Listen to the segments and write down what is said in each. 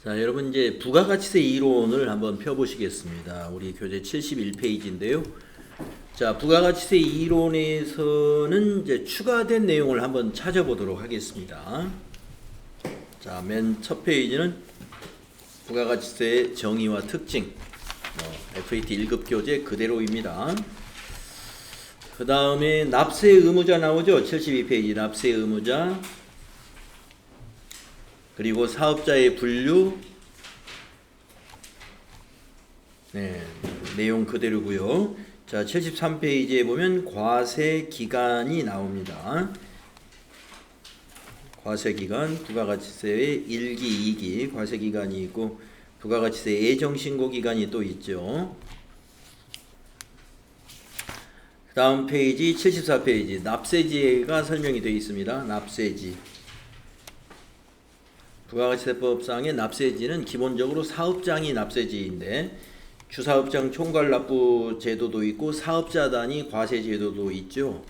자, 여러분 이제 부가가치세 이론을 한번 펴보시겠습니다. 우리 교재 71페이지인데요. 자, 부가가치세 이론에서는 이제 추가된 내용을 한번 찾아보도록 하겠습니다. 자, 맨 첫 페이지는 부가가치세의 정의와 특징, FAT 1급 교재 그대로입니다. 그 다음에 납세 의무자 나오죠? 72페이지 납세 의무자. 그리고 사업자의 분류, 내용 그대로고요. 자, 73페이지에 보면 과세 기간이 나옵니다. 과세 기간, 부가가치세의 1기, 2기 과세 기간이 있고 부가가치세 예정 신고 기간이 또 있죠. 그 다음 페이지 74페이지 납세지가 설명이 되어 있습니다. 납세지. 부가가치세법상의 납세지는 기본적으로 사업장이 납세지인데 주사업장 총괄납부 제도도 있고 사업자 단위 과세 제도도 있죠.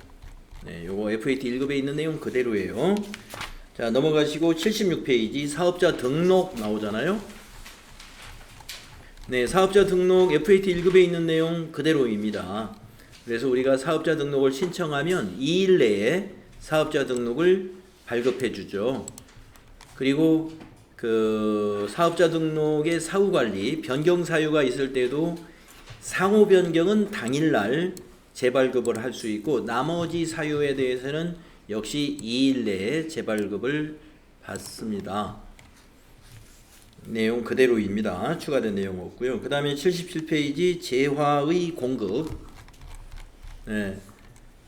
요거 FAT 1급에 있는 내용 그대로예요. 자, 넘어가시고 76페이지 사업자 등록 나오잖아요. 사업자 등록 FAT 1급에 있는 내용 그대로입니다. 그래서 우리가 사업자 등록을 신청하면 2일 내에 사업자 등록을 발급해 주죠. 그리고 그 사업자 등록의 사후관리, 변경 사유가 있을 때도 상호 변경은 당일날 재발급을 할 수 있고 나머지 사유에 대해서는 역시 2일 내에 재발급을 받습니다. 내용 그대로입니다. 추가된 내용 없고요. 그 다음에 77페이지 재화의 공급.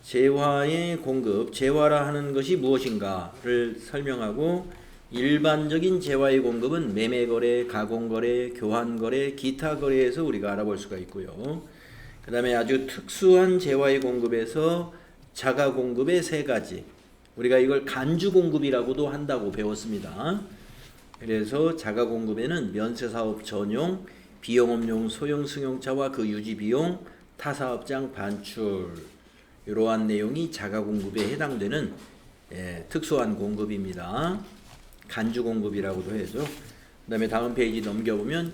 재화의 공급, 재화라 하는 것이 무엇인가를 설명하고 일반적인 재화의 공급은 매매거래, 가공거래, 교환거래, 기타 거래에서 우리가 알아볼 수가 있고요. 그 다음에 아주 특수한 재화의 공급에서 자가공급의 세 가지. 우리가 이걸 간주공급이라고도 한다고 배웠습니다. 그래서 자가공급에는 면세사업 전용, 비영업용 소형 승용차와 그 유지비용, 타사업장 반출 이러한 내용이 자가공급에 해당되는 특수한 공급입니다. 간주공급이라고도 해죠. 그 다음에 다음 페이지 넘겨보면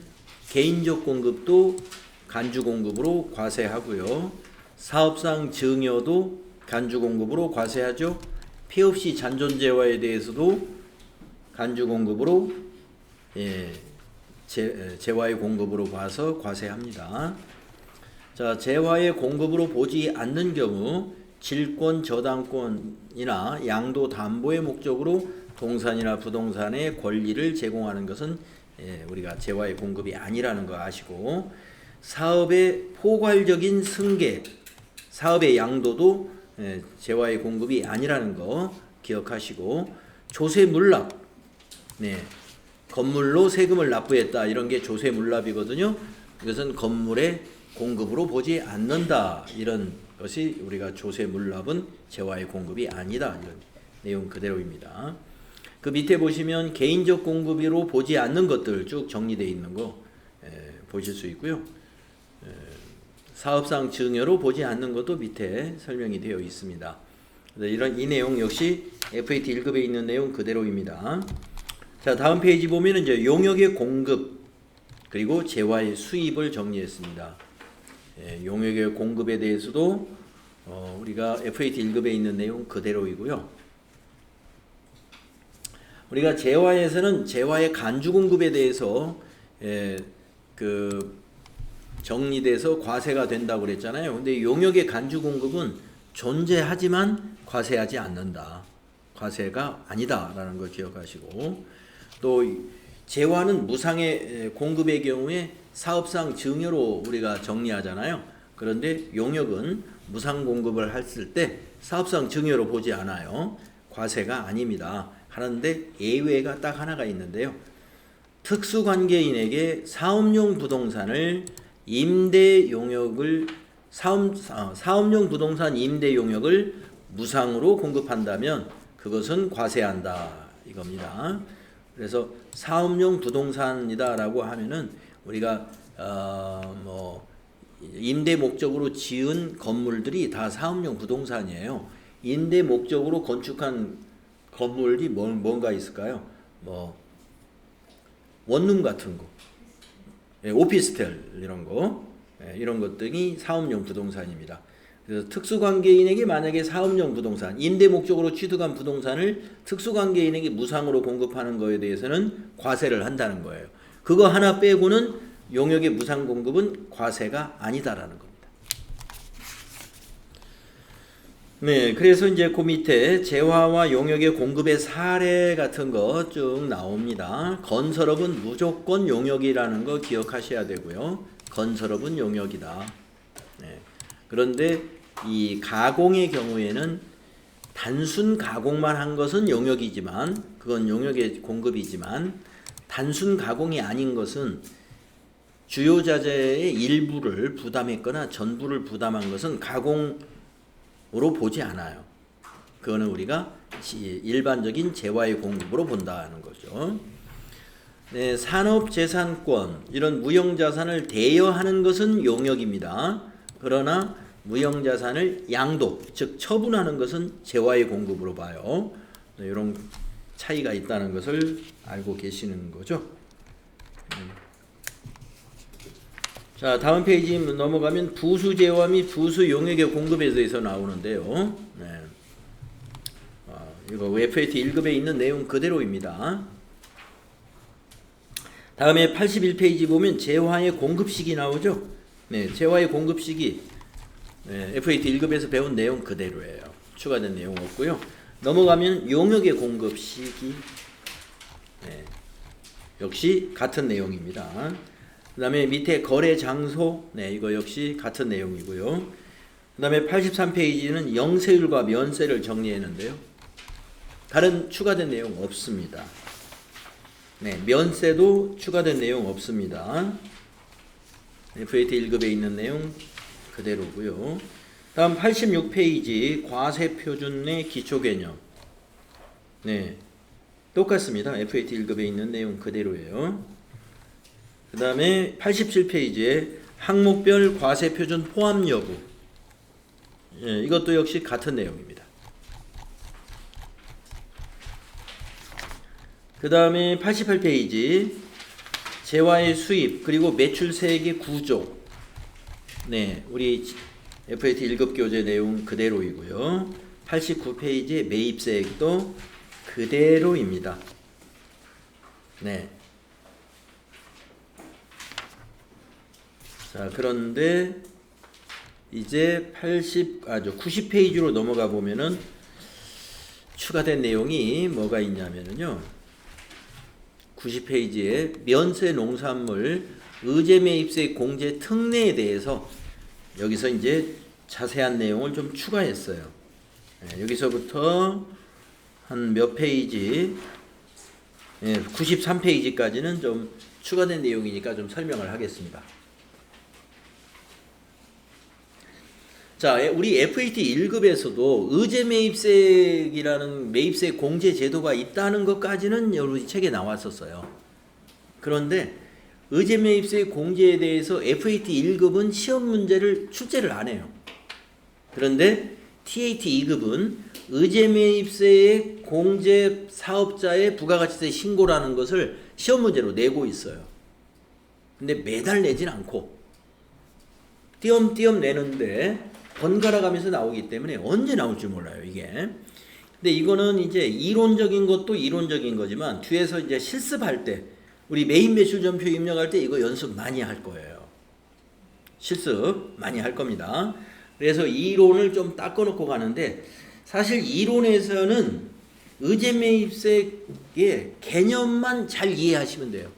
개인적 공급도 간주공급으로 과세하고요. 사업상 증여도 간주공급으로 과세하죠. 폐업시 잔존재화에 대해서도 간주공급으로 재화의 공급으로 봐서 과세합니다. 자, 재화의 공급으로 보지 않는 경우 질권 저당권이나 양도 담보의 목적으로 동산이나 부동산의 권리를 제공하는 것은 우리가 재화의 공급이 아니라는 거 아시고 사업의 포괄적인 승계, 사업의 양도도 재화의 공급이 아니라는 거 기억하시고 조세물납, 건물로 세금을 납부했다 이런 게 조세물납이거든요. 이것은 건물의 공급으로 보지 않는다 이런 것이 우리가 조세물납은 재화의 공급이 아니다 이런 내용 그대로입니다. 그 밑에 보시면 개인적 공급으로 보지 않는 것들 쭉 정리되어 있는 거 보실 수 있고요. 사업상 증여로 보지 않는 것도 밑에 설명이 되어 있습니다. 이 내용 역시 FAT 1급에 있는 내용 그대로입니다. 자, 다음 페이지 보면 이제 용역의 공급 그리고 재화의 수입을 정리했습니다. 용역의 공급에 대해서도 우리가 FAT 1급에 있는 내용 그대로이고요. 우리가 재화에서는 재화의 간주 공급에 대해서 정리돼서 과세가 된다고 그랬잖아요. 근데 용역의 간주 공급은 존재하지만 과세하지 않는다. 과세가 아니다라는 걸 기억하시고 또 재화는 무상의 공급의 경우에 사업상 증여로 우리가 정리하잖아요. 그런데 용역은 무상 공급을 했을 때 사업상 증여로 보지 않아요. 과세가 아닙니다. 하는데 예외가 딱 하나가 있는데요. 특수관계인에게 사업용 부동산을 사업용 부동산 임대 용역을 무상으로 공급한다면 그것은 과세한다 이겁니다. 그래서 사업용 부동산이다라고 하면은 우리가 임대 목적으로 지은 건물들이 다 사업용 부동산이에요. 임대 목적으로 건축한 건물이 뭔가 있을까요? 원룸 같은 거, 오피스텔 이런 거, 이런 것들이 사업용 부동산입니다. 그래서 특수관계인에게 만약에 사업용 부동산, 임대 목적으로 취득한 부동산을 특수관계인에게 무상으로 공급하는 거에 대해서는 과세를 한다는 거예요. 그거 하나 빼고는 용역의 무상 공급은 과세가 아니다라는 겁니다. 네, 그래서 이제 그 밑에 재화와 용역의 공급의 사례 같은 거 쭉 나옵니다. 건설업은 무조건 용역이라는 거 기억하셔야 되고요. 건설업은 용역이다. 네. 그런데 이 가공의 경우에는 단순 가공만 한 것은 용역이지만, 그건 용역의 공급이지만, 단순 가공이 아닌 것은 주요 자재의 일부를 부담했거나 전부를 부담한 것은 가공으로 보지 않아요. 그거는 우리가 일반적인 재화의 공급으로 본다는 거죠. 네, 산업재산권, 이런 무형자산을 대여하는 것은 용역입니다. 그러나 무형자산을 양도, 즉 처분하는 것은 재화의 공급으로 봐요. 네, 이런 차이가 있다는 것을 알고 계시는 거죠. 자, 다음 페이지 넘어가면 부수재화 및 부수용역의 공급에 대해서 나오는데요. 네. 이거 FAT 1급에 있는 내용 그대로입니다. 다음에 81페이지 보면 재화의 공급식이 나오죠. 네, 재화의 공급식이 FAT 1급에서 배운 내용 그대로예요. 추가된 내용 없고요. 넘어가면 용역의 공급식이 역시 같은 내용입니다. 그 다음에 밑에 거래 장소, 이거 역시 같은 내용이고요. 그 다음에 83페이지는 영세율과 면세를 정리했는데요. 다른 추가된 내용 없습니다. 네, 면세도 추가된 내용 없습니다. FAT 1급에 있는 내용 그대로고요. 다음 86페이지 과세표준의 기초개념. 네, 똑같습니다. FAT 1급에 있는 내용 그대로예요. 그 다음에 87페이지에 항목별 과세표준 포함 여부. 이것도 역시 같은 내용입니다. 그 다음에 88페이지 재화의 수입 그리고 매출세액의 구조. 네, 우리 FAT 1급 교재 내용 그대로이고요. 89페이지 매입세액도 그대로입니다. 네. 자, 그런데 이제 90페이지로 넘어가 보면은 추가된 내용이 뭐가 있냐면요. 90페이지에 면세 농산물 의제 매입세 공제 특례에 대해서 여기서 이제 자세한 내용을 좀 추가했어요. 여기서부터 한 몇 페이지, 93페이지까지는 좀 추가된 내용이니까 좀 설명을 하겠습니다. 자, 우리 FAT 1급에서도 의제 매입세액이라는 매입세 공제 제도가 있다는 것까지는 여러분 책에 나왔었어요. 그런데 의제 매입세 공제에 대해서 FAT 1급은 시험 문제를 출제를 안 해요. 그런데 TAT 2급은 의제 매입세의 공제 사업자의 부가가치세 신고라는 것을 시험 문제로 내고 있어요. 근데 매달 내진 않고 띄엄띄엄 내는데 번갈아 가면서 나오기 때문에 언제 나올지 몰라요, 이게. 근데 이거는 이제 이론적인 것도 이론적인 거지만 뒤에서 이제 실습할 때 우리 메인 매출점표 입력할 때 이거 연습 많이 할 거예요. 실습 많이 할 겁니다. 그래서 이론을 좀 닦아놓고 가는데 사실 이론에서는 의제 매입세의 개념만 잘 이해하시면 돼요.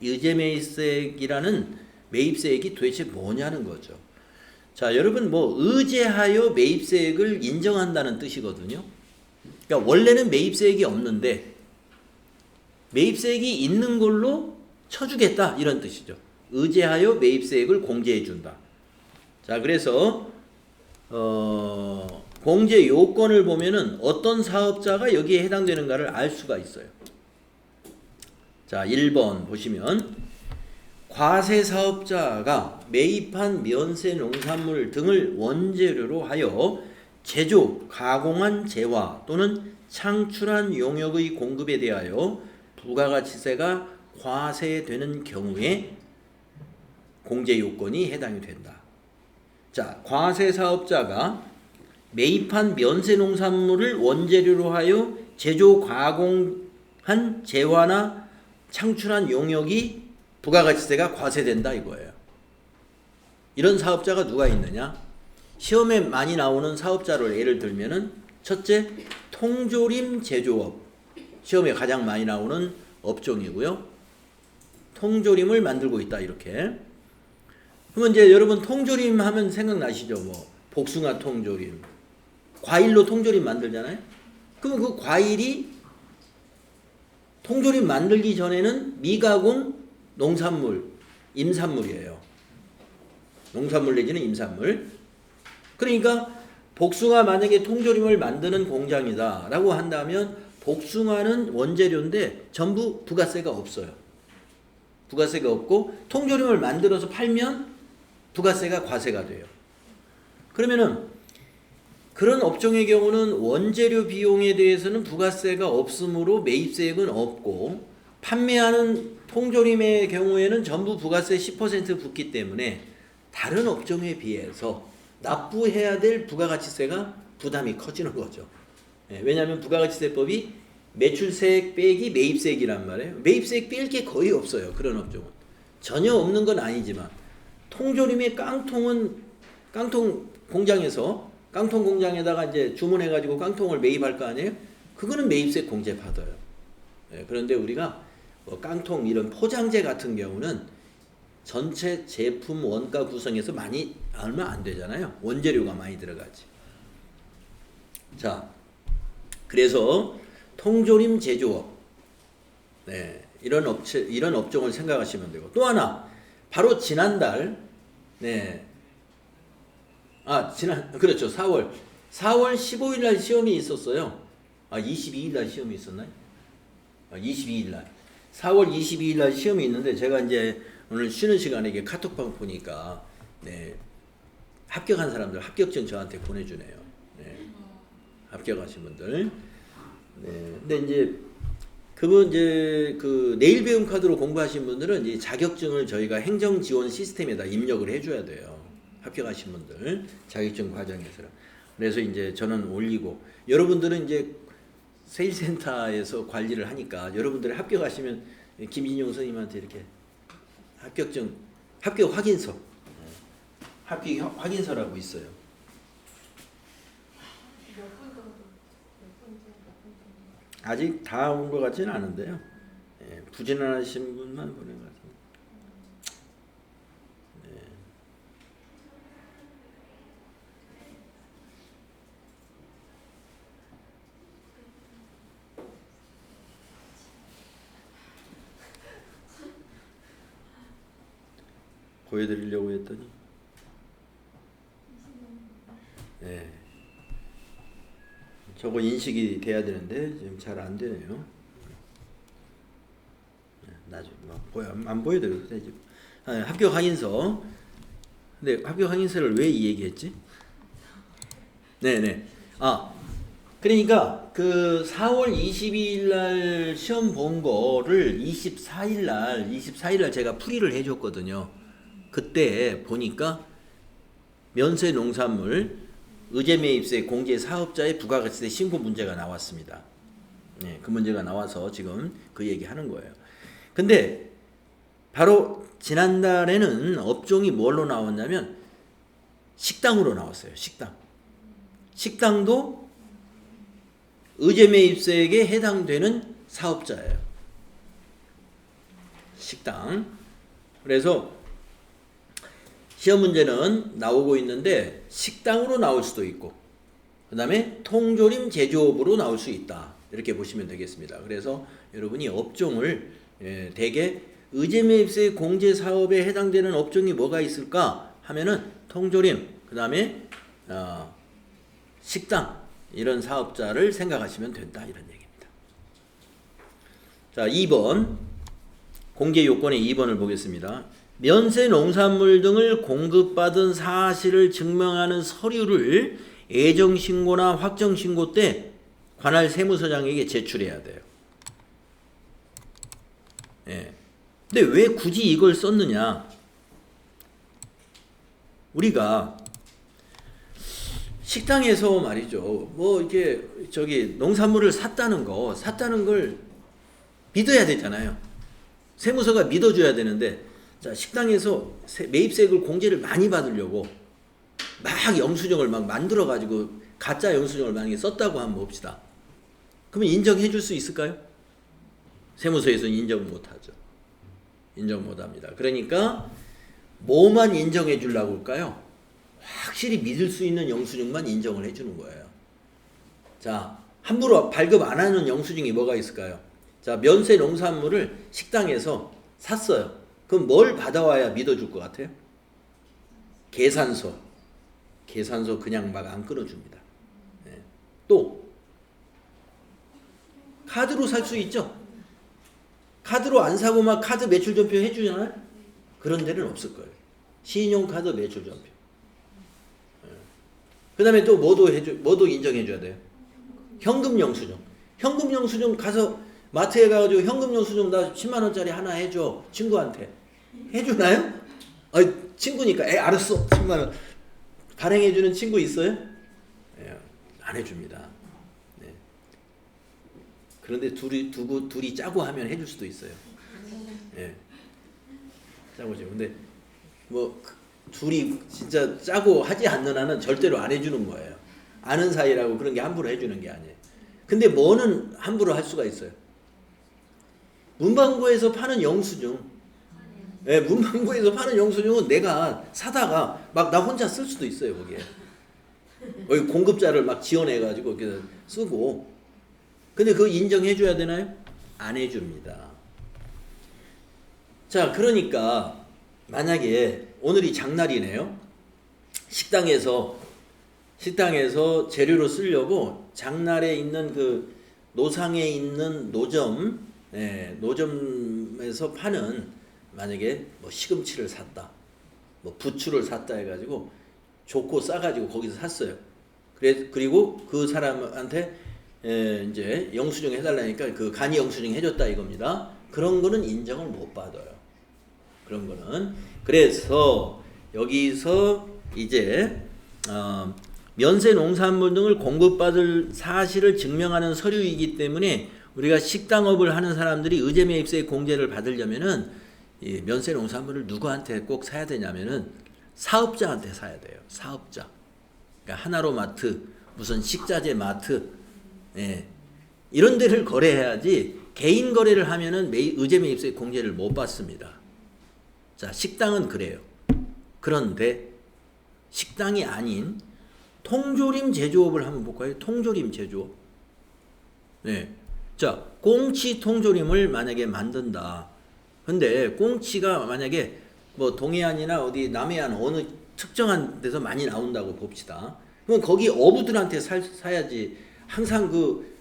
의제 매입세이라는 매입세액이 도대체 뭐냐는 거죠. 자, 여러분 의제하여 매입세액을 인정한다는 뜻이거든요. 그러니까 원래는 매입세액이 없는데 매입세액이 있는 걸로 쳐주겠다 이런 뜻이죠. 의제하여 매입세액을 공제해 준다. 자, 그래서 공제 요건을 보면은 어떤 사업자가 여기에 해당되는가를 알 수가 있어요. 자, 1번 보시면 과세 사업자가 매입한 면세 농산물 등을 원재료로 하여 제조, 가공한 재화 또는 창출한 용역의 공급에 대하여 부가가치세가 과세되는 경우에 공제 요건이 해당이 된다. 자, 과세 사업자가 매입한 면세 농산물을 원재료로 하여 제조 가공한 재화나 창출한 용역이 부가가치세가 과세된다 이거예요. 이런 사업자가 누가 있느냐? 시험에 많이 나오는 사업자를 예를 들면은 첫째, 통조림 제조업. 시험에 가장 많이 나오는 업종이고요. 통조림을 만들고 있다 이렇게. 그러면 이제 여러분 통조림 하면 생각나시죠? 뭐 복숭아 통조림, 과일로 통조림 만들잖아요. 그러면 그 과일이 통조림 만들기 전에는 미가공 농산물, 임산물이에요. 농산물 내지는 임산물. 그러니까 복숭아 만약에 통조림을 만드는 공장이다 라고 한다면 복숭아는 원재료인데 전부 부가세가 없어요. 부가세가 없고 통조림을 만들어서 팔면 부가세가 과세가 돼요. 그러면은 그런 업종의 경우는 원재료 비용에 대해서는 부가세가 없으므로 매입세액은 없고 판매하는 통조림의 경우에는 전부 부가세 10% 붙기 때문에 다른 업종에 비해서 납부해야 될 부가가치세가 부담이 커지는 거죠. 왜냐하면 부가가치세법이 매출세액 빼기 매입세액이란 말이에요. 매입세액 뺄 게 거의 없어요. 그런 업종은. 전혀 없는 건 아니지만 통조림의 깡통은 깡통 공장에서 깡통 공장에다가 이제 주문해가지고 깡통을 매입할 거 아니에요? 그거는 매입세 공제 받아요. 그런데 우리가 뭐 깡통 이런 포장재 같은 경우는 전체 제품 원가 구성에서 많이 얼마 안 되잖아요. 원재료가 많이 들어가지. 자, 그래서 통조림 제조업, 이런 업체, 이런 업종을 생각하시면 되고 또 하나 바로 지난달, 그렇죠. 4월 15일 날 시험이 있었어요. 22일 날 시험이 있었나요? 22일 날. 4월 22일 날 시험이 있는데 제가 이제 오늘 쉬는 시간에 이게 카톡방 보니까 합격한 사람들 합격증 저한테 보내주네요. 합격하신 분들. 근데 이제 그분 이제 그 내일 배움 카드로 공부하신 분들은 이제 자격증을 저희가 행정 지원 시스템에다 입력을 해줘야 돼요. 합격하신 분들 자격증 과정에서. 그래서 이제 저는 올리고 여러분들은 이제 세일센터에서 관리를 하니까 여러분들이 합격하시면 김진용 선생님한테 이렇게 합격증 합격 확인서 합격 확인서라고 있어요. 아직 다 온 것 같지는 않은데요. 부진하신 분만 보낸 것 같습니다. 보여드리려고 했더니 저거 인식이 돼야 되는데 지금 잘 안 되네요. 나중에 안 보여드려도 되죠. 합격 확인서. 근데 합격 확인서를 왜 이 얘기했지? 그러니까 그 4월 22일 날 시험 본 거를 24일 날 제가 풀이를 해줬거든요. 그때 보니까 면세 농산물 의제매입세 공제 사업자의 부가가치세 신고 문제가 나왔습니다. 그 문제가 나와서 지금 그 얘기 하는 거예요. 근데 바로 지난달에는 업종이 뭘로 나왔냐면 식당으로 나왔어요. 식당도 의제매입세액에 해당되는 사업자예요. 식당. 그래서 시험 문제는 나오고 있는데 식당으로 나올 수도 있고 그 다음에 통조림 제조업으로 나올 수 있다. 이렇게 보시면 되겠습니다. 그래서 여러분이 업종을 대개 의제매입세 공제 사업에 해당되는 업종이 뭐가 있을까 하면은 통조림, 그 다음에 식당 이런 사업자를 생각하시면 된다. 이런 얘기입니다. 자, 2번 공제 요건의 2번을 보겠습니다. 면세 농산물 등을 공급받은 사실을 증명하는 서류를 애정신고나 확정신고 때 관할 세무서장에게 제출해야 돼요. 근데 왜 굳이 이걸 썼느냐? 우리가 식당에서 말이죠. 뭐 이게 농산물을 샀다는 걸 믿어야 되잖아요. 세무서가 믿어줘야 되는데, 자, 식당에서 매입세액을 공제를 많이 받으려고 막 영수증을 막 만들어가지고 가짜 영수증을 만약에 썼다고 한번 봅시다. 그러면 인정해 줄 수 있을까요? 세무서에서는 인정 못하죠. 인정 못합니다. 그러니까 뭐만 인정해 주려고 할까요? 확실히 믿을 수 있는 영수증만 인정을 해주는 거예요. 자, 함부로 발급 안 하는 영수증이 뭐가 있을까요? 자, 면세 농산물을 식당에서 샀어요. 그럼 뭘 받아와야 믿어줄 것 같아요? 계산서 그냥 막 안 끊어줍니다. 네. 또 카드로 살 수 있죠? 카드로 안 사고 막 카드 매출전표 해주잖아요? 그런 데는 없을 거예요. 신용카드 매출전표. 그 다음에 또 뭐도 인정해줘야 돼요? 현금 영수증 가서 마트에 가가지고 현금 영수증 나 10만원짜리 하나 해줘. 친구한테. 해주나요? 친구니까 알았어. 10만원. 발행해주는 친구 있어요? 안 해줍니다. 네. 그런데 둘이 짜고 하면 해줄 수도 있어요. 네. 짜고죠. 근데 뭐 둘이 진짜 짜고 하지 않는 한은 절대로 안 해주는 거예요. 아는 사이라고 그런 게 함부로 해주는 게 아니에요. 근데 뭐는 함부로 할 수가 있어요? 문방구에서 파는 영수증. 네, 문방구에서 파는 영수증은 내가 사다가 막 나 혼자 쓸 수도 있어요, 거기에. 공급자를 막 지원해가지고 쓰고. 근데 그거 인정해줘야 되나요? 안 해줍니다. 자, 그러니까 만약에 오늘이 장날이네요. 식당에서 재료로 쓰려고 장날에 있는 그 노상에 있는 노점에서 파는 만약에 뭐 시금치를 샀다, 뭐 부추를 샀다 해가지고 좋고 싸가지고 거기서 샀어요. 그리고 그 사람한테 이제 영수증 해달라니까 그 간이 영수증 해줬다 이겁니다. 그런 거는 인정을 못 받아요. 그런 거는. 그래서 여기서 이제 면세 농산물 등을 공급받을 사실을 증명하는 서류이기 때문에 우리가 식당업을 하는 사람들이 의제매입세 공제를 받으려면은 이 면세 농산물을 누구한테 꼭 사야 되냐면은 사업자한테 사야 돼요. 사업자. 그러니까 하나로마트, 무슨 식자재 마트, 이런 데를 거래해야지 개인 거래를 하면은 의제매입세 공제를 못 받습니다. 자, 식당은 그래요. 그런데 식당이 아닌 통조림 제조업을 한번 볼까요? 통조림 제조업. 네. 자, 꽁치 통조림을 만약에 만든다. 근데 꽁치가 만약에 뭐 동해안이나 어디 남해안 어느 특정한 데서 많이 나온다고 봅시다. 그럼 거기 어부들한테 사야지. 항상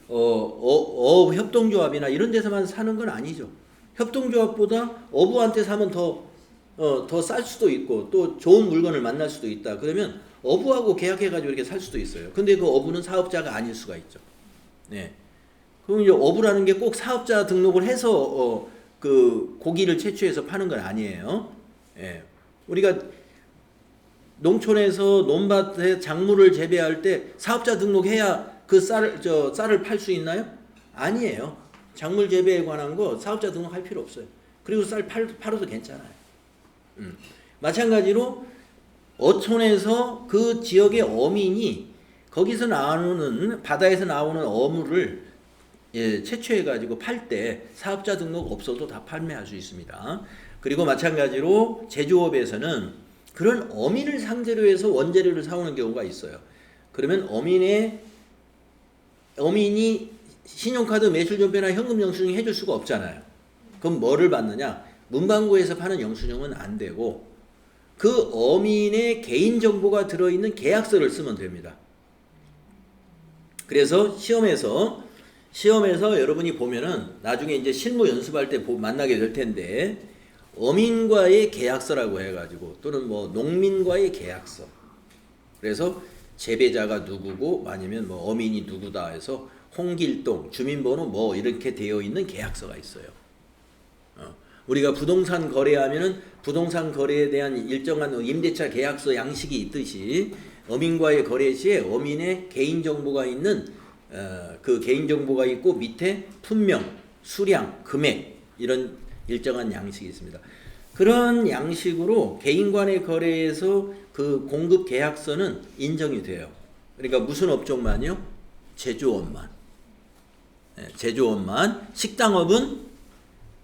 협동조합이나 이런 데서만 사는 건 아니죠. 협동조합보다 어부한테 사면 더 쌀 수도 있고 또 좋은 물건을 만날 수도 있다. 그러면 어부하고 계약해가지고 이렇게 살 수도 있어요. 근데 그 어부는 사업자가 아닐 수가 있죠. 네. 그럼 이제 어부라는 게 꼭 사업자 등록을 해서 그 고기를 채취해서 파는 건 아니에요. 예. 우리가 농촌에서 논밭에 작물을 재배할 때 사업자 등록해야 그 쌀을 팔 수 있나요? 아니에요. 작물 재배에 관한 거 사업자 등록할 필요 없어요. 그리고 쌀 팔아도 괜찮아요. 마찬가지로 어촌에서 그 지역의 어민이 거기서 나오는 바다에서 나오는 어물을 채취해가지고 팔 때 사업자 등록 없어도 다 판매할 수 있습니다. 그리고 마찬가지로 제조업에서는 그런 어민을 상대로 해서 원재료를 사오는 경우가 있어요. 그러면 어민이 신용카드 매출전표나 현금 영수증 해줄 수가 없잖아요. 그럼 뭐를 받느냐? 문방구에서 파는 영수증은 안 되고 그 어민의 개인정보가 들어있는 계약서를 쓰면 됩니다. 그래서 시험에서 여러분이 보면은 나중에 이제 실무 연습할 때 만나게 될 텐데 어민과의 계약서라고 해가지고 또는 뭐 농민과의 계약서. 그래서 재배자가 누구고 아니면 뭐 어민이 누구다 해서 홍길동 주민번호 뭐 이렇게 되어 있는 계약서가 있어요. 우리가 부동산 거래하면은 부동산 거래에 대한 일정한 임대차 계약서 양식이 있듯이 어민과의 거래 시에 어민의 개인 정보가 있는 그 개인 정보가 있고 밑에 품명, 수량, 금액 이런 일정한 양식이 있습니다. 그런 양식으로 개인 간의 거래에서 그 공급 계약서는 인정이 돼요. 그러니까 무슨 업종만요? 제조업만. 제조업만. 식당업은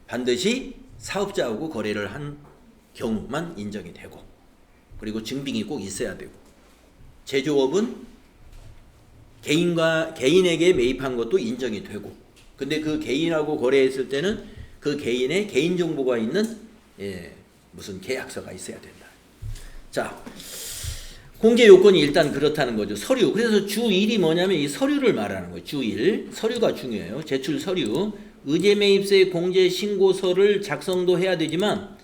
반드시 사업자하고 거래를 한 경우만 인정이 되고, 그리고 증빙이 꼭 있어야 되고, 제조업은 개인에게 매입한 것도 인정이 되고, 근데 그 개인하고 거래했을 때는 그 개인의 개인 정보가 있는 무슨 계약서가 있어야 된다. 자, 공제 요건이 일단 그렇다는 거죠. 서류. 그래서 주1이 뭐냐면 이 서류를 말하는 거예요. 주1. 서류가 중요해요. 제출 서류. 의제매입세 공제 신고서를 작성도 해야 되지만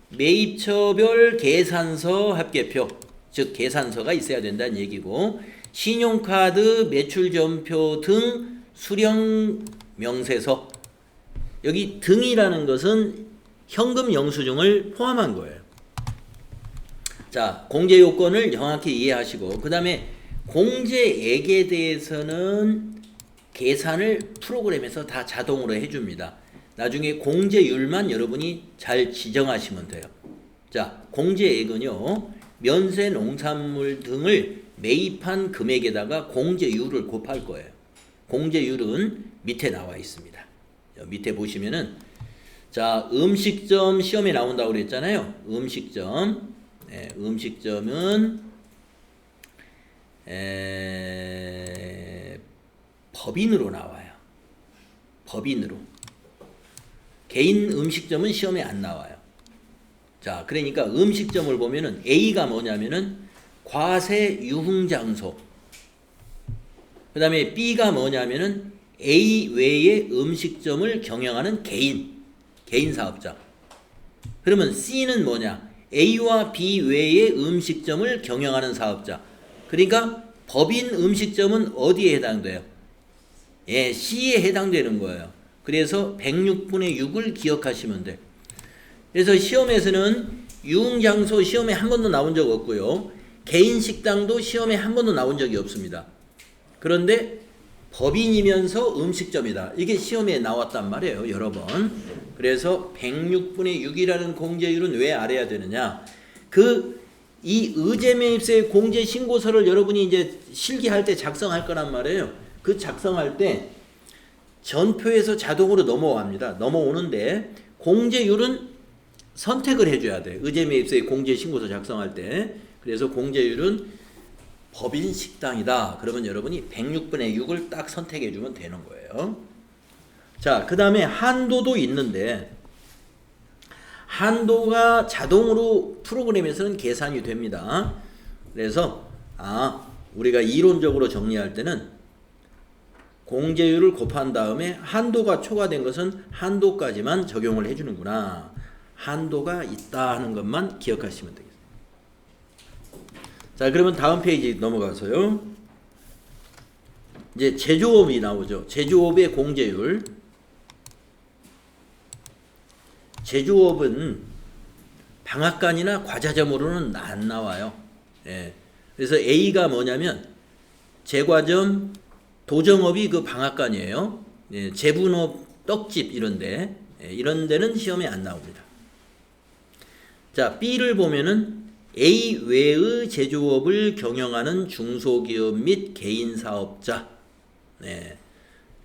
매입처별 계산서 합계표, 즉 계산서가 있어야 된다는 얘기고, 신용카드 매출전표 등 수령 명세서. 여기 등이라는 것은 현금 영수증을 포함한 거예요. 자, 공제 요건을 정확히 이해하시고, 그 다음에 공제액에 대해서는 계산을 프로그램에서 다 자동으로 해줍니다. 나중에 공제율만 여러분이 잘 지정하시면 돼요. 자, 공제액은요, 면세 농산물 등을 매입한 금액에다가 공제율을 곱할 거예요. 공제율은 밑에 나와 있습니다. 밑에 보시면은, 자, 음식점 시험에 나온다고 그랬잖아요. 음식점. 음식점은 법인으로 나와요. 법인으로. 개인 음식점은 시험에 안 나와요. 자, 그러니까 음식점을 보면은 A가 뭐냐면은 과세 유흥장소. 그 다음에 B가 뭐냐면은 A 외에 음식점을 경영하는 개인 사업자. 그러면 C는 뭐냐? A와 B 외에 음식점을 경영하는 사업자. 그러니까 법인 음식점은 어디에 해당돼요? C에 해당되는 거예요. 그래서 106분의 6을 기억하시면 돼. 그래서 시험에서는 유흥장소 시험에 한 번도 나온 적 없고요. 개인 식당도 시험에 한 번도 나온 적이 없습니다. 그런데 법인이면서 음식점이다. 이게 시험에 나왔단 말이에요. 여러 번. 그래서 106분의 6이라는 공제율은 왜 알아야 되느냐? 이 의제매입세 공제 신고서를 여러분이 이제 실기할 때 작성할 거란 말이에요. 그 작성할 때 전표에서 자동으로 넘어갑니다. 넘어오는데 공제율은 선택을 해줘야 돼. 의제매입세 공제 신고서 작성할 때. 그래서 공제율은 법인 식당이다. 그러면 여러분이 106분의 6을 딱 선택해 주면 되는 거예요. 자, 그 다음에 한도도 있는데, 한도가 자동으로 프로그램에서는 계산이 됩니다. 그래서 우리가 이론적으로 정리할 때는 공제율을 곱한 다음에 한도가 초과된 것은 한도까지만 적용을 해주는구나. 한도가 있다 하는 것만 기억하시면 되겠습니다. 자, 그러면 다음 페이지 넘어가서요. 이제 제조업이 나오죠. 제조업의 공제율. 제조업은 방앗간이나 과자점으로는 안 나와요. 그래서 A가 뭐냐면 제과점, 도정업이 그 방앗간이에요. 제분업, 떡집 이런데, 이런 데는 시험에 안 나옵니다. 자, B를 보면은 A 외의 제조업을 경영하는 중소기업 및 개인사업자.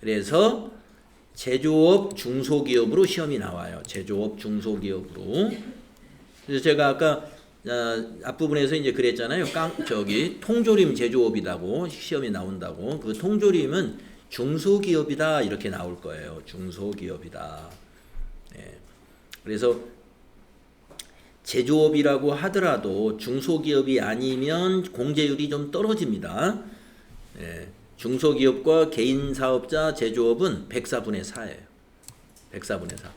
그래서 제조업 중소기업으로 시험이 나와요. 제조업 중소기업으로. 그래서 제가 아까 앞부분에서 이제 그랬잖아요. 통조림 제조업이라고 시험에 나온다고. 그 통조림은 중소기업이다 이렇게 나올 거예요. 중소기업이다. 그래서 제조업이라고 하더라도 중소기업이 아니면 공제율이 좀 떨어집니다. 중소기업과 개인사업자 제조업은 104분의 4예요. 104분의 4.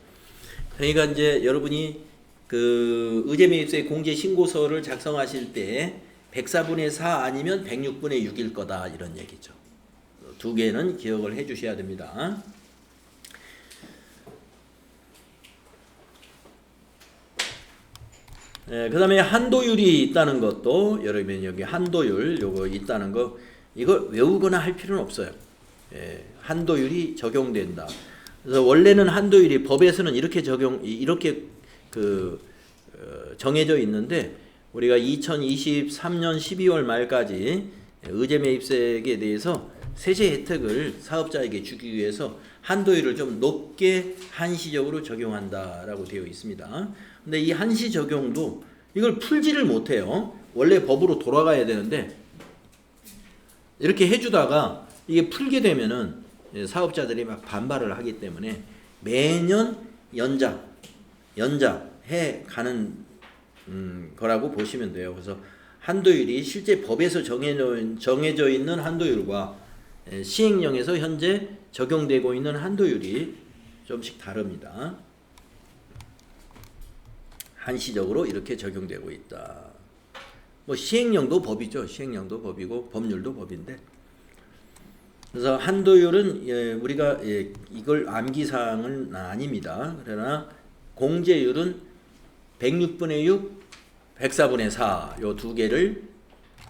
그러니까 이제 여러분이 그 의제매입세 공제 신고서를 작성하실 때 104분의 4 아니면 106분의 6일 거다 이런 얘기죠. 두 개는 기억을 해 주셔야 됩니다. 그 다음에 한도율이 있다는 것도 여러분 여기 한도율 요거 있다는 거 이거 외우거나 할 필요는 없어요. 한도율이 적용된다. 그래서 원래는 한도율이 법에서는 이렇게 정해져 있는데 우리가 2023년 12월 말까지 의제 매입세액에 대해서 세제 혜택을 사업자에게 주기 위해서 한도율을 좀 높게 한시적으로 적용한다라고 되어 있습니다. 근데 이 한시 적용도 이걸 풀지를 못해요. 원래 법으로 돌아가야 되는데 이렇게 해주다가 이게 풀게 되면은 사업자들이 막 반발을 하기 때문에 매년 연장해 가는 거라고 보시면 돼요. 그래서 한도율이 실제 법에서 정해져 있는 한도율과 시행령에서 현재 적용되고 있는 한도율이 좀씩 다릅니다. 한시적으로 이렇게 적용되고 있다. 뭐 시행령도 법이죠. 시행령도 법이고 법률도 법인데. 그래서 한도율은 우리가 이걸 암기사항은 아닙니다. 그러나 공제율은 106분의 6, 104분의 4 요 두 개를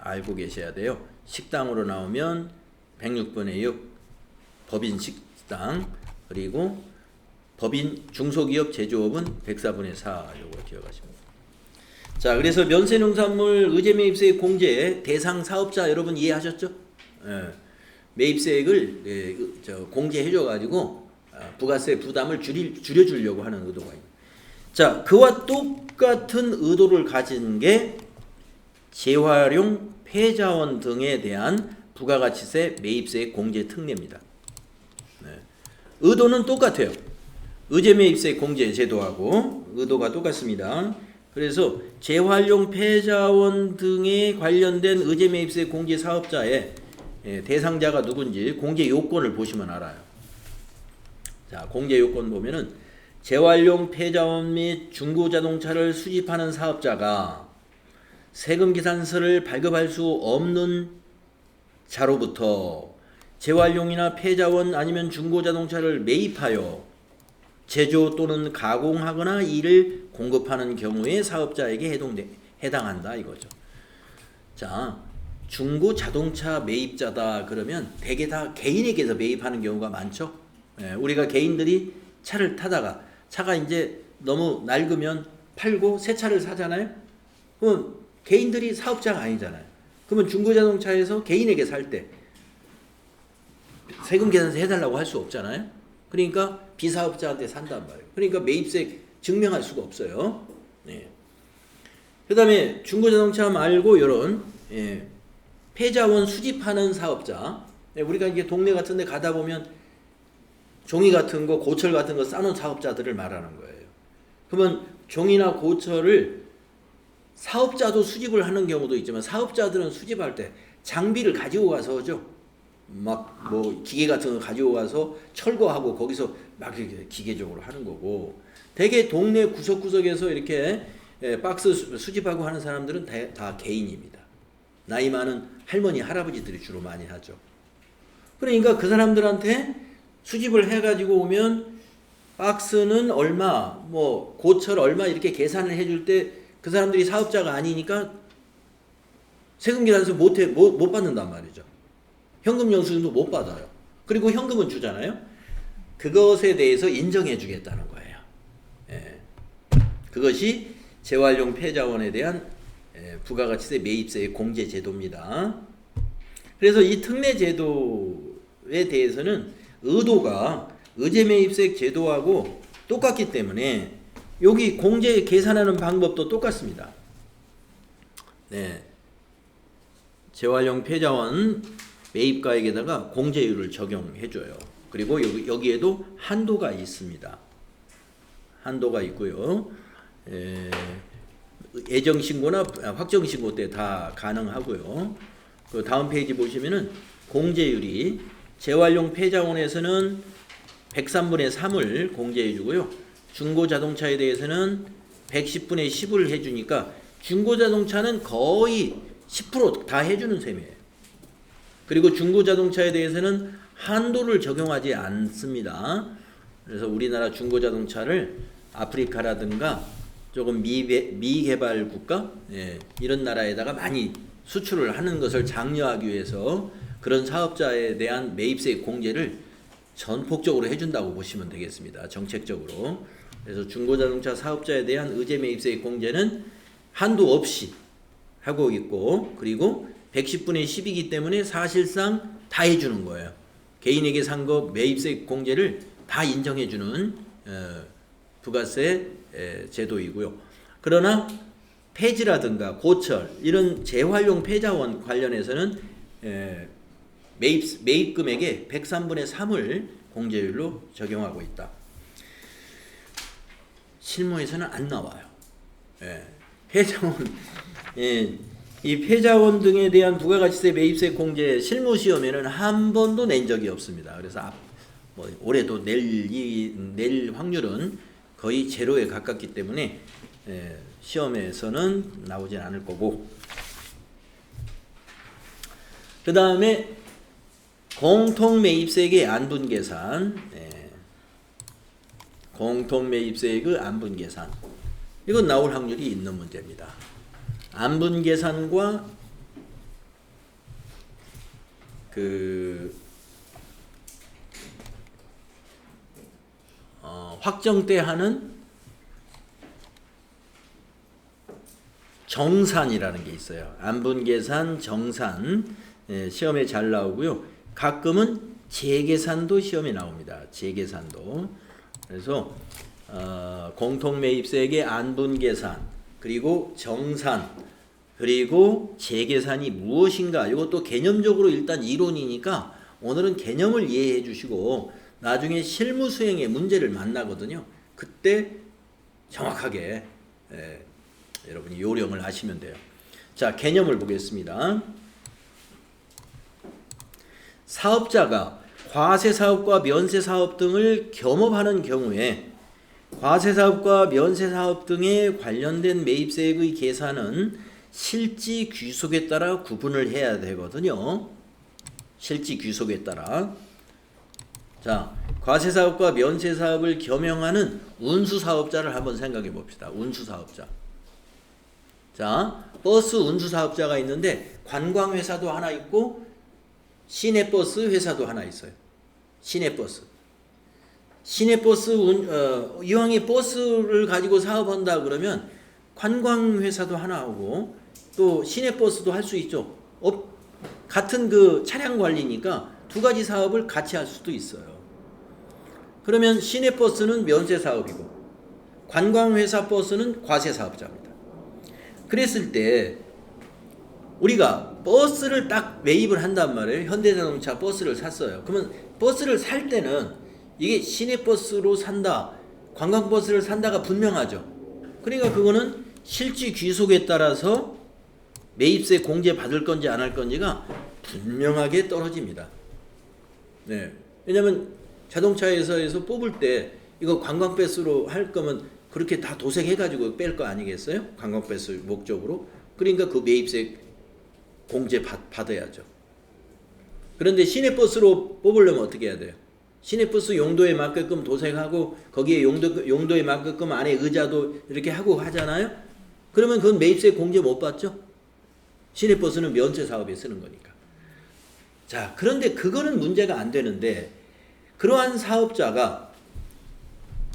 알고 계셔야 돼요. 식당으로 나오면 106분의 6 법인 식당, 그리고 법인 중소기업 제조업은 104분의 4 요거 기억하시면 됩니다. 자, 그래서 면세농산물 의제매입세액 공제 대상 사업자 여러분 이해하셨죠? 매입세액을 공제해줘가지고 부가세 부담을 줄여주려고 하는 의도가 있습니다. 자, 그와 똑같은 의도를 가진 게 재활용 폐자원 등에 대한 부가가치세 매입세액 공제 특례입니다. 의도는 똑같아요. 의제매입세액 공제 제도하고 의도가 똑같습니다. 그래서 재활용 폐자원 등에 관련된 의제매입세액 공제 사업자의 대상자가 누군지 공제 요건을 보시면 알아요. 자, 공제 요건 보면은 재활용 폐자원 및 중고자동차를 수집하는 사업자가 세금 계산서를 발급할 수 없는 자로부터 재활용이나 폐자원 아니면 중고자동차를 매입하여 제조 또는 가공하거나 이를 공급하는 경우에 사업자에게 해당한다 이거죠. 자, 중고자동차 매입자다 그러면 대개 다 개인에게서 매입하는 경우가 많죠. 우리가 개인들이 차를 타다가 차가 이제 너무 낡으면 팔고 새 차를 사잖아요. 그럼 개인들이 사업자가 아니잖아요. 그러면 중고자동차에서 개인에게 살 때 세금 계산서 해달라고 할 수 없잖아요. 그러니까 비사업자한테 산단 말이에요. 그러니까 매입세 증명할 수가 없어요. 그 다음에 중고자동차 말고 이런 폐자원 수집하는 사업자, 우리가 이게 동네 같은 데 가다 보면 종이 같은 거, 고철 같은 거 싸놓은 사업자들을 말하는 거예요. 그러면 종이나 고철을 사업자도 수집을 하는 경우도 있지만 사업자들은 수집할 때 장비를 가지고 가서 하죠. 막 뭐 기계 같은 거 가지고 가서 철거하고 거기서 막 이렇게 기계적으로 하는 거고, 대개 동네 구석구석에서 이렇게 박스 수집하고 하는 사람들은 다 개인입니다. 나이 많은 할머니 할아버지들이 주로 많이 하죠. 그러니까 그 사람들한테 수집을 해가지고 오면 박스는 얼마, 뭐 고철 얼마 이렇게 계산을 해줄 때 그 사람들이 사업자가 아니니까 세금 계산서 못 받는단 말이죠. 현금 영수증도 못 받아요. 그리고 현금은 주잖아요. 그것에 대해서 인정해 주겠다는 거예요. 그것이 재활용 폐자원에 대한 부가가치세 매입세의 공제 제도입니다. 그래서 이 특례 제도에 대해서는 의도가 의제매입세액 제도하고 똑같기 때문에 여기 공제 계산하는 방법도 똑같습니다. 재활용 폐자원 매입가액에다가 공제율을 적용해줘요. 그리고 여기에도 한도가 있습니다. 한도가 있고요. 애정신고나 확정신고 때 다 가능하고요. 그 다음 페이지 보시면은 공제율이 재활용 폐자원에서는 103분의 3을 공제해주고요. 중고자동차에 대해서는 110분의 10을 해주니까 중고자동차는 거의 10% 다 해주는 셈이에요. 그리고 중고자동차에 대해서는 한도를 적용하지 않습니다. 그래서 우리나라 중고자동차를 아프리카라든가 조금 미개발 국가 이런 나라에다가 많이 수출을 하는 것을 장려하기 위해서 그런 사업자에 대한 매입세 공제를 전폭적으로 해준다고 보시면 되겠습니다. 정책적으로. 그래서 중고자동차 사업자에 대한 의제 매입세 공제는 한도 없이 하고 있고, 그리고 110분의 10이기 때문에 사실상 다 해주는 거예요. 개인에게 산 거 매입세 공제를 다 인정해주는 부가세 제도이고요. 그러나 폐지라든가 고철 이런 재활용 폐자원 관련해서는 매입 금액의 103분의 3을 공제율로 적용하고 있다. 실무에서는 안 나와요. 폐자원, 이 폐자원 등에 대한 부가가치세 매입세 공제 실무 시험에는 한 번도 낸 적이 없습니다. 그래서 올해도 낼 확률은 거의 제로에 가깝기 때문에 시험에서는 나오진 않을 거고, 그 다음에 공통매입세액의 안분계산, 공통매입세액의 안분계산, 이건 나올 확률이 있는 문제입니다. 안분계산과 확정 때 하는 정산이라는 게 있어요. 안분계산, 정산 시험에 잘 나오고요. 가끔은 재계산도 시험에 나옵니다. 재계산도. 그래서 공통매입세액의 안분계산, 그리고 정산, 그리고 재계산이 무엇인가, 이것도 개념적으로 일단 이론이니까 오늘은 개념을 이해해 주시고 나중에 실무 수행의 문제를 만나거든요. 그때 정확하게 여러분이 요령을 아시면 돼요. 자, 개념을 보겠습니다. 사업자가 과세사업과 면세사업 등을 겸업하는 경우에 과세사업과 면세사업 등에 관련된 매입세액의 계산은 실지 귀속에 따라 구분을 해야 되거든요. 실지 귀속에 따라. 자, 과세사업과 면세사업을 겸용하는 운수사업자를 한번 생각해 봅시다. 운수사업자. 자, 버스 운수사업자가 있는데 관광회사도 하나 있고 시내버스 회사도 하나 있어요. 시내버스. 시내버스 이왕에 버스를 가지고 사업한다 그러면 관광회사도 하나 하고 또 시내버스도 할 수 있죠. 같은 그 차량 관리니까 두 가지 사업을 같이 할 수도 있어요. 그러면 시내버스는 면세사업이고 관광회사 버스는 과세사업자입니다. 그랬을 때 우리가 버스를 딱 매입을 한단 말이에요. 현대자동차 버스를 샀어요. 그러면 버스를 살 때는 이게 시내버스로 산다, 관광버스를 산다가 분명하죠. 그러니까 그거는 실지 귀속에 따라서 매입세 공제 받을 건지 안 할 건지가 분명하게 떨어집니다. 네. 왜냐면 자동차 회사에서 뽑을 때 이거 관광버스로 할 거면 그렇게 다 도색해가지고 뺄 거 아니겠어요? 관광버스 목적으로. 그러니까 그 매입세 공제 받아야죠. 그런데 시내버스로 뽑으려면 어떻게 해야 돼요? 시내버스 용도에 맞게끔 도색하고 거기에 용도에 맞게끔 안에 의자도 이렇게 하고 하잖아요. 그러면 그건 매입세 공제 못 받죠? 시내버스는 면세 사업에 쓰는 거니까. 자, 그런데 그거는 문제가 안 되는데 그러한 사업자가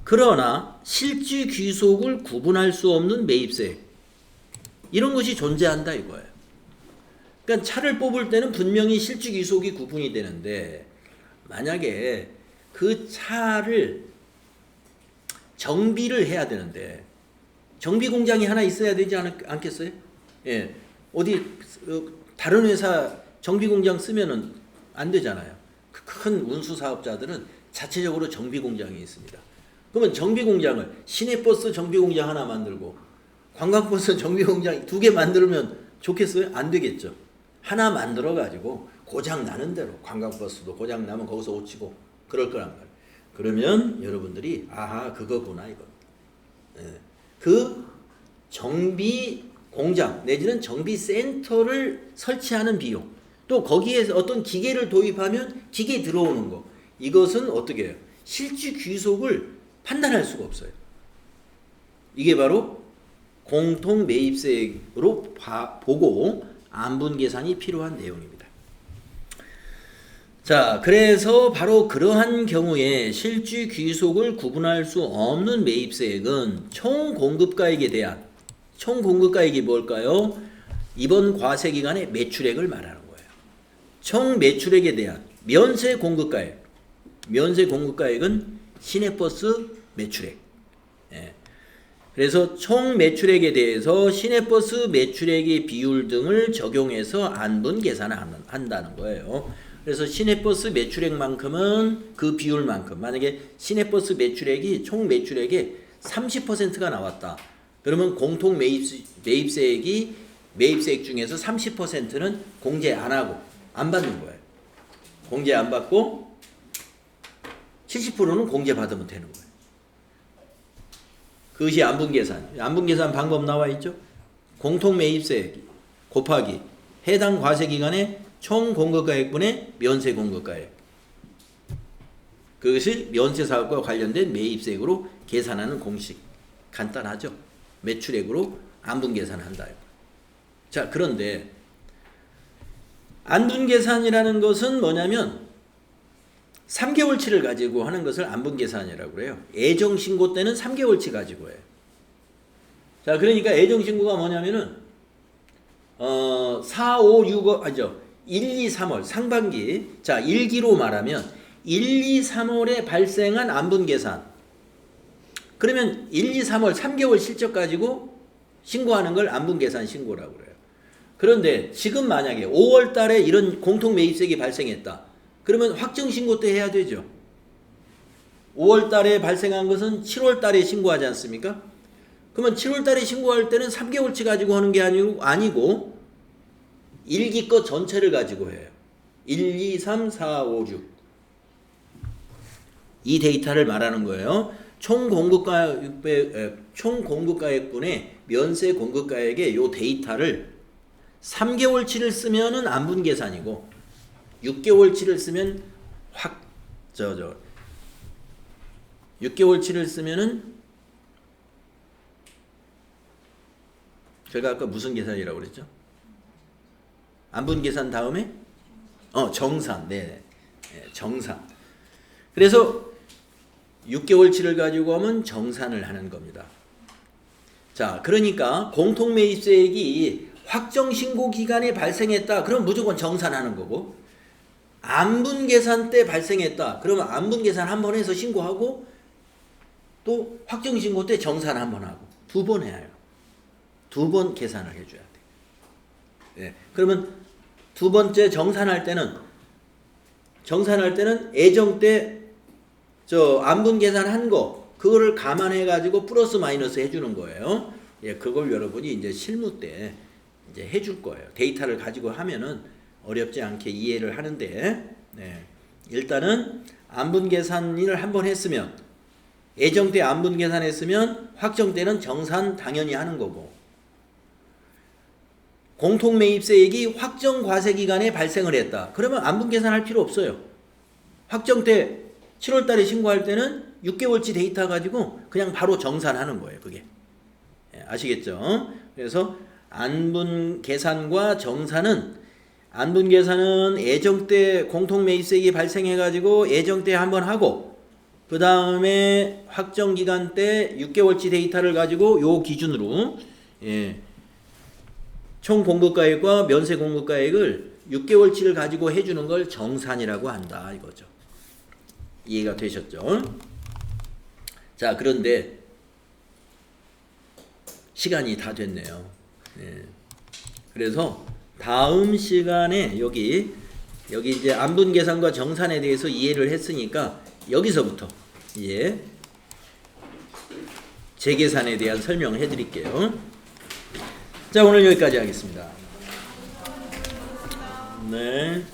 그러나 실지 귀속을 구분할 수 없는 매입세 이런 것이 존재한다 이거예요. 그러니까 차를 뽑을 때는 분명히 실지 귀속이 구분이 되는데 만약에 그 차를 정비를 해야 되는데 정비 공장이 하나 있어야 되지 않겠어요? 예, 어디 다른 회사 정비 공장 쓰면은 안 되잖아요. 큰 운수 사업자들은 자체적으로 정비 공장이 있습니다. 그러면 정비 공장을 시내버스 정비 공장 하나 만들고 관광버스 정비 공장 2개 만들면 좋겠어요? 안 되겠죠. 하나 만들어 가지고 고장 나는 대로 관광버스도 고장 나면 거기서 오치고 그럴 거란 말이에요. 그러면 여러분들이 아하 그거구나 이거. 예. 그 정비 공장 내지는 정비 센터를 설치하는 비용 또 거기에서 어떤 기계를 도입하면 기계 들어오는 거 이것은 어떻게 해요? 실지 귀속을 판단할 수가 없어요. 이게 바로 공통 매입세액으로 보고 안분 계산이 필요한 내용입니다. 자, 그래서 바로 그러한 경우에 실질 귀속을 구분할 수 없는 매입세액은 총 공급가액에 대한 총 공급가액이 뭘까요? 이번 과세 기간의 매출액을 말하는 거예요. 총 매출액에 대한 면세 공급가액. 면세 공급가액은 시내버스 매출액. 예. 그래서 총 매출액에 대해서 시내버스 매출액의 비율 등을 적용해서 안분 계산을 한다는 거예요. 그래서 시내버스 매출액만큼은 그 비율만큼, 만약에 시내버스 매출액이 총 매출액의 30%가 나왔다. 그러면 공통 매입세액이 매입세액 중에서 30%는 공제 안 하고 안 받는 거예요. 공제 안 받고 70%는 공제 받으면 되는 거예요. 그것이 안분계산. 안분계산 방법 나와 있죠. 공통 매입세액 곱하기 해당 과세기간의 총 공급가액분의 면세 공급가액. 그것이 면세사업과 관련된 매입세액으로 계산하는 공식. 간단하죠. 매출액으로 안분계산한다. 자, 그런데 안분계산이라는 것은 뭐냐면 3개월치를 가지고 하는 것을 안분계산이라고 그래요. 애정신고 때는 3개월치 가지고 해요. 자, 그러니까 애정신고가 뭐냐면은 4, 5, 6, 아니죠. 1, 2, 3월 상반기. 자, 1기로 말하면 1, 2, 3월에 발생한 안분계산. 그러면 1, 2, 3월 3개월 실적 가지고 신고하는 걸 안분계산 신고라고 그래요. 그런데 지금 만약에 5월 달에 이런 공통매입세액이 발생했다. 그러면 확정신고 때 해야 되죠. 5월 달에 발생한 것은 7월 달에 신고하지 않습니까? 그러면 7월 달에 신고할 때는 3개월치 가지고 하는 게 아니고 1기 것 전체를 가지고 해요. 1, 2, 3, 4, 5, 6. 이 데이터를 말하는 거예요. 총 공급가액분의 면세 공급가액의 요 데이터를 3개월치를 쓰면은 안분계산이고 6개월치를 쓰면 6개월치를 쓰면은 제가 아까 무슨 계산이라고 그랬죠? 안분계산 다음에 정산. 네. 정산. 그래서 6개월치를 가지고 하면 정산을 하는 겁니다. 자, 그러니까 공통매입세액이 확정신고 기간에 발생했다. 그럼 무조건 정산하는 거고, 안분계산 때 발생했다. 그러면 안분계산 한 번 해서 신고하고 또 확정신고 때 정산 한 번 하고 2번 해야 해요. 2번 계산을 해줘야 돼. 네. 그러면 두 번째 정산할 때는 애정 때 안분계산 한 거 그거를 감안해 가지고 플러스 마이너스 해주는 거예요. 예, 그걸 여러분이 이제 실무 때 이제 해줄 거예요. 데이터를 가지고 하면은 어렵지 않게 이해를 하는데, 네. 일단은 안분계산을 한번 했으면, 애정 때 안분계산 했으면 확정 때는 정산 당연히 하는 거고, 공통매입세액이 확정 과세기간에 발생을 했다. 그러면 안분계산 할 필요 없어요. 확정 때 7월 달에 신고할 때는 6개월치 데이터 가지고 그냥 바로 정산하는 거예요. 그게. 아시겠죠? 그래서 안분계산과 정산은, 안분계산은 애정 때 공통매입세액이 발생해가지고 애정 때 한번 하고, 그 다음에 확정기간 때 6개월치 데이터를 가지고 요 기준으로, 총 공급가액과 면세 공급가액을 6개월치를 가지고 해주는 걸 정산이라고 한다 이거죠. 이해가 되셨죠? 자, 그런데 시간이 다 됐네요. 그래서 다음 시간에 여기 이제 안분계산과 정산에 대해서 이해를 했으니까 여기서부터 재계산에 대한 설명을 해드릴게요. 자, 오늘 여기까지 하겠습니다. 네.